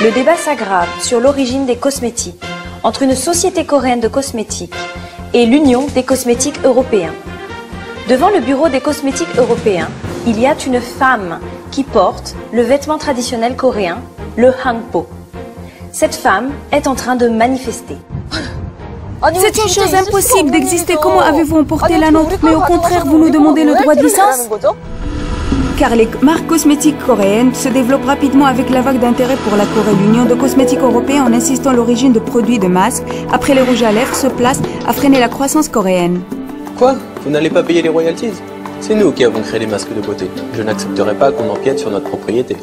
Le débat s'aggrave sur l'origine des cosmétiques entre une société coréenne de cosmétiques et l'Union des cosmétiques européens. Devant le bureau des cosmétiques européens, il y a une femme qui porte le vêtement traditionnel coréen, le hanbok. Cette femme est en train de manifester. C'est une chose impossible d'exister. Comment avez-vous emporté la nôtre? Mais au contraire, vous nous demandez le droit de licence? Car les marques cosmétiques coréennes se développent rapidement avec la vague d'intérêt pour la Corée. L'Union de cosmétiques européens, en insistant l'origine de produits de masques, après les rouges à lèvres, se place à freiner la croissance coréenne. Quoi? Vous n'allez pas payer les royalties? C'est nous qui avons créé les masques de beauté. Je n'accepterai pas qu'on empiète sur notre propriété.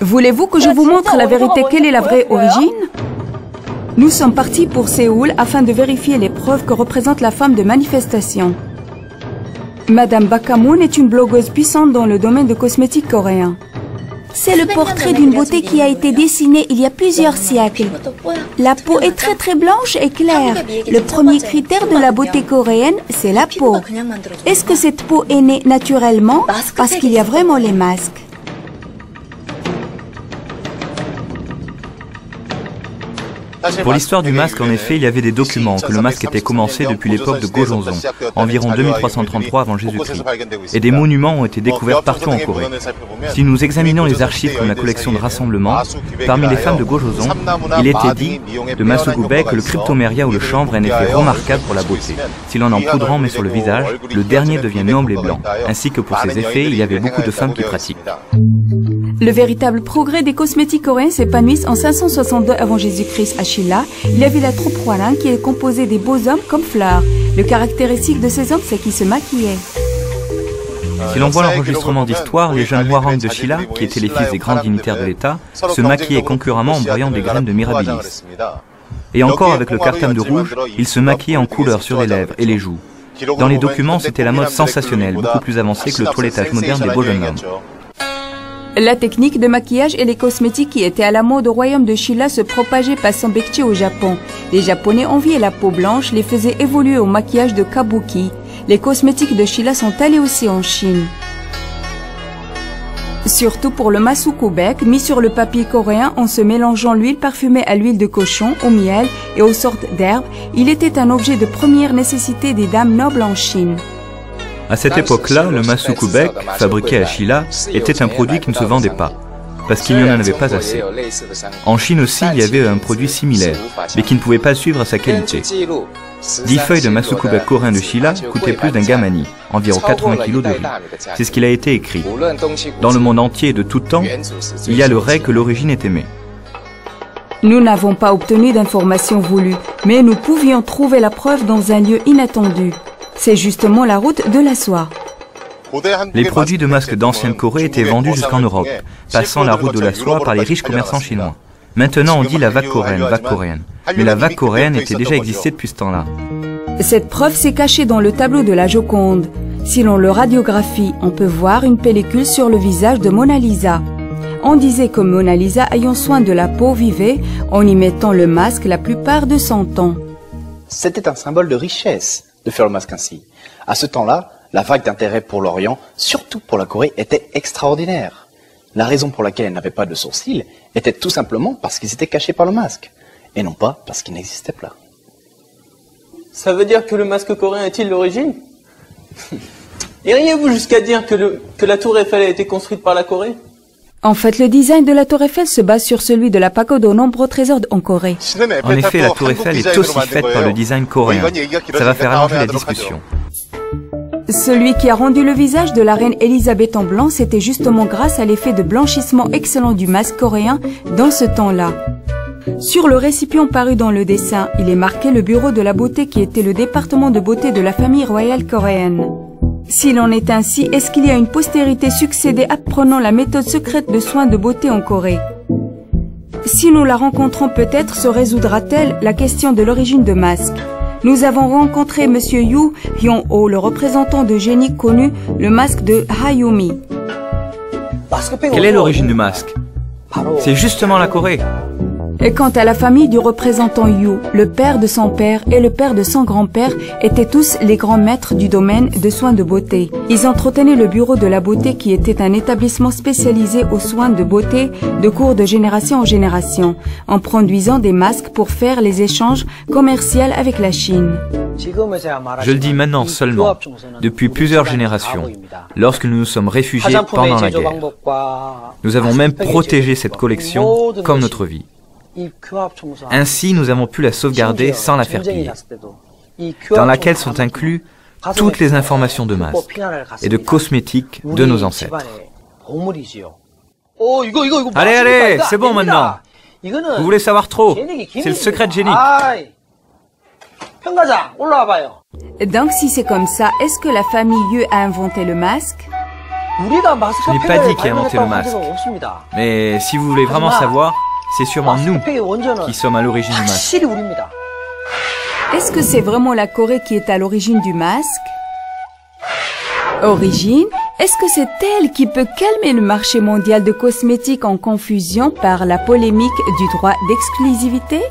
Voulez-vous que je vous montre la vérité? Quelle est la vraie origine? Nous sommes partis pour Séoul afin de vérifier les preuves que représente la femme de manifestation. Madame Bakamoon est une blogueuse puissante dans le domaine de cosmétiques coréens. C'est le portrait d'une beauté qui a été dessinée il y a plusieurs siècles. La peau est très blanche et claire. Le premier critère de la beauté coréenne, c'est la peau. Est-ce que cette peau est née naturellement? Parce qu'il y a vraiment les masques. Pour l'histoire du masque, en effet, il y avait des documents que le masque était commencé depuis l'époque de Gojonzon, environ 2333 avant Jésus-Christ. Et des monuments ont été découverts partout en Corée. Si nous examinons les archives comme la collection de rassemblement, parmi les femmes de Gojonzon, il était dit de Masukube que le cryptoméria ou le chanvre est un effet remarquable pour la beauté. Si l'on en poudrant met sur le visage, le dernier devient noble et blanc. Ainsi que pour ses effets, il y avait beaucoup de femmes qui pratiquent. Le véritable progrès des cosmétiques coréens s'épanouit en 562 avant Jésus-Christ à Shilla. Il y avait la troupe Hwarang qui est composée des beaux hommes comme fleurs. Le caractéristique de ces hommes, c'est qu'ils se maquillaient. Si l'on voit l'enregistrement d'histoire, les jeunes Hwarang de Shilla, qui étaient les fils des grands dignitaires de l'État, se maquillaient concurremment en broyant des graines de mirabilis. Et encore avec le cartame de rouge, ils se maquillaient en couleur sur les lèvres et les joues. Dans les documents, c'était la mode sensationnelle, beaucoup plus avancée que le toilettage moderne des beaux jeunes hommes. La technique de maquillage et les cosmétiques qui étaient à la mode au royaume de Shilla se propageaient passant Baekje au Japon. Les Japonais enviaient la peau blanche, les faisaient évoluer au maquillage de Kabuki. Les cosmétiques de Shilla sont allés aussi en Chine. Surtout pour le masukubek, mis sur le papier coréen en se mélangeant l'huile parfumée à l'huile de cochon, au miel et aux sortes d'herbes, il était un objet de première nécessité des dames nobles en Chine. À cette époque-là, le masukubek, fabriqué à Shilla, était un produit qui ne se vendait pas, parce qu'il n'y en avait pas assez. En Chine aussi, il y avait un produit similaire, mais qui ne pouvait pas suivre à sa qualité. 10 feuilles de masukubek coréen de Shilla coûtaient plus d'un gamani, environ 80 kg de riz. C'est ce qu'il a été écrit. Dans le monde entier et de tout temps, il y a le ray que l'origine est aimée. Nous n'avons pas obtenu d'informations voulues, mais nous pouvions trouver la preuve dans un lieu inattendu. C'est justement la route de la soie. Les produits de masques d'ancienne Corée étaient vendus jusqu'en Europe, passant la route de la soie par les riches commerçants chinois. Maintenant on dit la vague coréenne. Mais la vague coréenne était déjà existée depuis ce temps-là. Cette preuve s'est cachée dans le tableau de la Joconde. Si l'on le radiographie, on peut voir une pellicule sur le visage de Mona Lisa. On disait que Mona Lisa, ayant soin de la peau, vivait en y mettant le masque la plupart de son temps. C'était un symbole de richesse de faire le masque ainsi. À ce temps-là, la vague d'intérêt pour l'Orient, surtout pour la Corée, était extraordinaire. La raison pour laquelle elle n'avait pas de sourcils était tout simplement parce qu'ils étaient cachés par le masque, et non pas parce qu'ils n'existaient pas. Ça veut dire que le masque coréen est-il l'origine? Iriez-vous jusqu'à dire que la tour Eiffel a été construite par la Corée? En fait, le design de la tour Eiffel se base sur celui de la pagode aux nombreux trésors en Corée. En effet, la tour Eiffel est aussi faite par le design coréen. Ça va faire allonger la discussion. Celui qui a rendu le visage de la reine Elisabeth en blanc, c'était justement grâce à l'effet de blanchissement excellent du masque coréen dans ce temps-là. Sur le récipient paru dans le dessin, il est marqué le bureau de la beauté qui était le département de beauté de la famille royale coréenne. S'il en est ainsi, est-ce qu'il y a une postérité succédée apprenant la méthode secrète de soins de beauté en Corée? Si nous la rencontrons, peut-être se résoudra-t-elle la question de l'origine de masque. Nous avons rencontré M. Yu Hyung-ho, le représentant de génie connu, le masque de Hayumi. Quelle est l'origine du masque? C'est justement la Corée. Et quant à la famille du représentant Yu, le père de son père et le père de son grand-père étaient tous les grands maîtres du domaine de soins de beauté. Ils entretenaient le bureau de la beauté qui était un établissement spécialisé aux soins de beauté de cours de génération en génération, en produisant des masques pour faire les échanges commerciaux avec la Chine. Je le dis maintenant seulement, depuis plusieurs générations, lorsque nous nous sommes réfugiés pendant la guerre. Nous avons même protégé cette collection comme notre vie. Ainsi, nous avons pu la sauvegarder sans la faire piller, dans laquelle sont inclus toutes les informations de masques et de cosmétiques de nos ancêtres. Allez, allez, c'est bon maintenant. Vous voulez savoir trop? C'est le secret de génie. Donc si c'est comme ça, est-ce que la famille Yu a inventé le masque? Je n'ai pas dit qui a inventé le masque. Mais si vous voulez vraiment savoir, c'est sûrement nous qui sommes à l'origine du masque. Est-ce que c'est vraiment la Corée qui est à l'origine du masque? Origine? Est-ce que c'est elle qui peut calmer le marché mondial de cosmétiques en confusion par la polémique du droit d'exclusivité?